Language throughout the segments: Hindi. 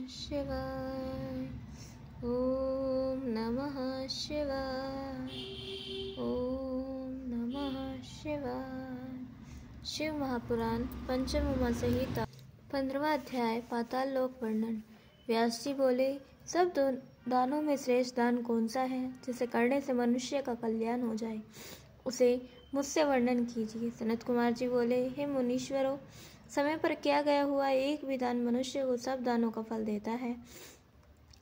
शिवाय। ओम नमः शिवाय। ओम नमः शिवाय। शिव महापुराण पंचम उमा संहिता 15वां अध्याय पाताल लोक वर्णन। व्यास जी बोले, सब दानों में श्रेष्ठ दान कौन सा है जिसे करने से मनुष्य का कल्याण हो जाए, उसे मुझसे वर्णन कीजिए। सनत कुमार जी बोले, हे मुनीश्वरों, समय पर किया गया हुआ एक भी दान मनुष्य को सब दानों का फल देता है।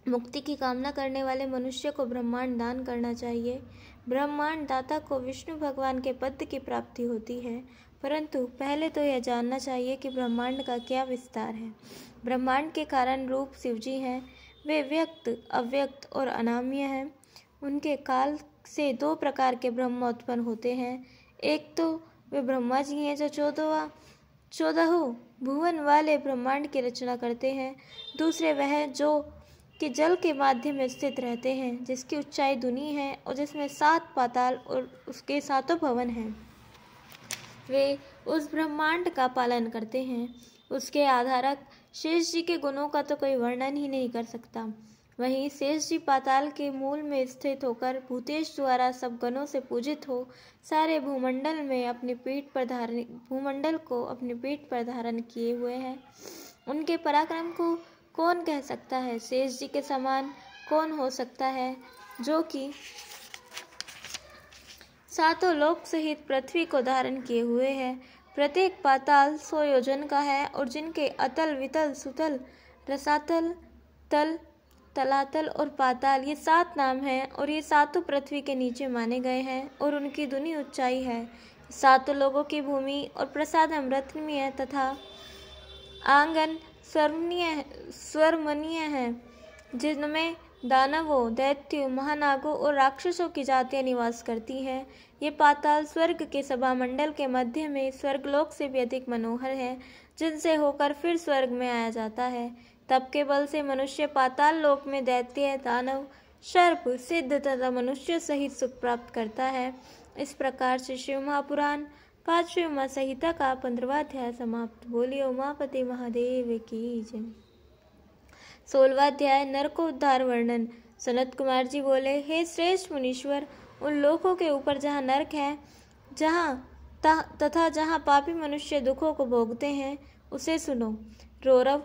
मुक्ति की कामना करने वाले मनुष्य को ब्रह्मांड दान करना चाहिए। ब्रह्मांड दाता को विष्णु भगवान के पद की प्राप्ति होती है, परंतु पहले तो यह जानना चाहिए कि ब्रह्मांड का क्या विस्तार है। ब्रह्मांड के कारण रूप शिवजी हैं। वे व्यक्त, अव्यक्त और अनाम्य हैं। उनके काल से दो प्रकार के ब्रह्म उत्पन्न होते हैं। एक तो वे ब्रह्मा जी हैं जो चौदहों भुवन वाले ब्रह्मांड की रचना करते हैं। दूसरे वह जो कि जल के माध्यम में स्थित रहते हैं, जिसकी ऊंचाई दुनी है और जिसमें 7 पाताल और उसके 7 भवन हैं। वे उस ब्रह्मांड का पालन करते हैं। उसके आधारक शेष जी के गुणों का तो कोई वर्णन ही नहीं कर सकता। वहीं शेष जी पाताल के मूल में स्थित होकर भूतेश द्वारा सब गणों से पूजित हो सारे भूमंडल को अपनी पीठ पर धारण किए हुए हैं। उनके पराक्रम को कौन कह सकता है? शेष जी के समान कौन हो सकता है जो कि 7 लोक सहित पृथ्वी को धारण किए हुए है। प्रत्येक पाताल 100 योजन का है और जिनके अतल, वितल, सुतल, रसातल, तल, तलातल और पाताल ये 7 नाम हैं और ये 7 पृथ्वी के नीचे माने गए हैं और उनकी दुनी ऊंचाई है। 7 लोगों की भूमि और प्रसाद अमृतमय तथा आंगन स्वरमनीय है, जिनमें दानवों, दैत्यों, महानागों और राक्षसों की जातियां निवास करती हैं। ये पाताल स्वर्ग के सभामंडल के मध्य में स्वर्गलोक से भी अधिक मनोहर है, जिनसे होकर फिर स्वर्ग में आया जाता है। तप के बल से मनुष्य पाताल लोक में दैत्य, दानव, सर्प, सिद्ध तथा मनुष्य सहित सुख प्राप्त करता है। इस प्रकार से शिव महापुराण 5वीं उमा संहिता का 15वां अध्याय समाप्त। बोलिए उमापति महादेव की जय। 16वां अध्याय नरकोद्धार वर्णन। सनत कुमार जी बोले, हे श्रेष्ठ मुनीश्वर, उन लोकों के ऊपर जहाँ नरक है तथा जहाँ पापी मनुष्य दुखों को भोगते हैं, उसे सुनो। रौरव,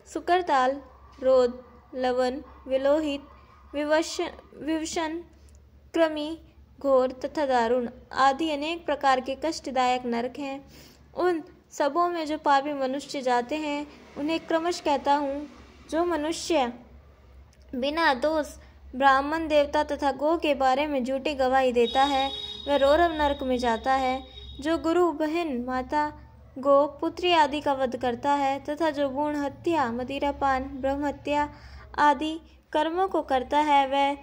सुकरताल, रोद, लवन, विलोहित, विवशन, कृमि, घोर तथा दारुण आदि अनेक प्रकार के कष्टदायक नरक हैं। उन सबों में जो पापी मनुष्य जाते हैं, उन्हें क्रमश कहता हूँ। जो मनुष्य बिना दोष ब्राह्मण, देवता तथा गौ के बारे में झूठी गवाही देता है, वह रौरव नरक में जाता है। जो गुरु, बहन, माता, गौ, पुत्री आदि का वध करता है तथा जो भ्रूण हत्या, मदिरापान, ब्रह्म हत्या आदि कर्मों को करता है, वह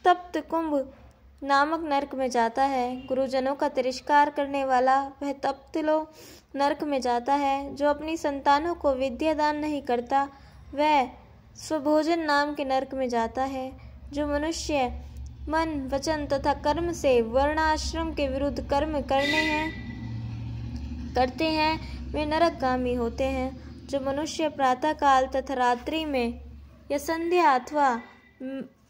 तप्त कुंभ नामक नरक में जाता है। गुरुजनों का तिरस्कार करने वाला वह तप्तलो नरक में जाता है। जो अपनी संतानों को विद्या दान नहीं करता, वह स्वभोजन नाम के नरक में जाता है। जो मनुष्य मन, वचन तथा कर्म से वर्णाश्रम के विरुद्ध कर्म करते हैं, वे नरकगामी होते हैं। जो मनुष्य प्रातः काल तथा रात्रि में या संध्या अथवा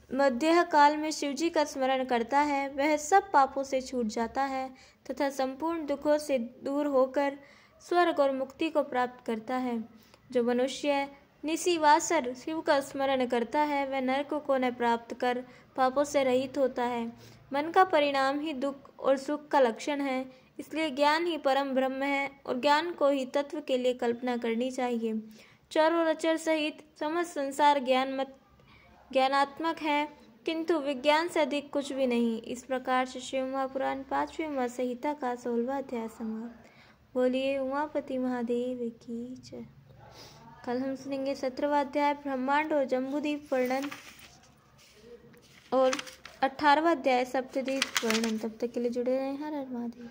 मध्य काल में शिवजी का स्मरण करता है, वह सब पापों से छूट जाता है तथा संपूर्ण दुखों से दूर होकर स्वर्ग और मुक्ति को प्राप्त करता है। जो मनुष्य निशिवासर शिव का स्मरण करता है, वह नरक को न प्राप्त कर पापों से रहित होता है। मन का परिणाम ही दुख और सुख का लक्षण है, इसलिए ज्ञान ही परम ब्रह्म है और ज्ञान को ही तत्व के लिए कल्पना करनी चाहिए। चर और अचर सहित समस्त संसार ज्ञानात्मक है, किंतु विज्ञान से अधिक कुछ भी नहीं। इस प्रकार से शिव महापुराण 5वीं उमा संहिता का 16वां अध्याय समाप्त। बोलिए उमापति महादेव की जय। कल हम सुनेंगे 17वां अध्याय ब्रह्मांड और जम्बूद्वीप वर्णन और 18वां अध्याय सप्तद्वीप वर्णन। तब तक के लिए जुड़े रहें। हर हर महादेव।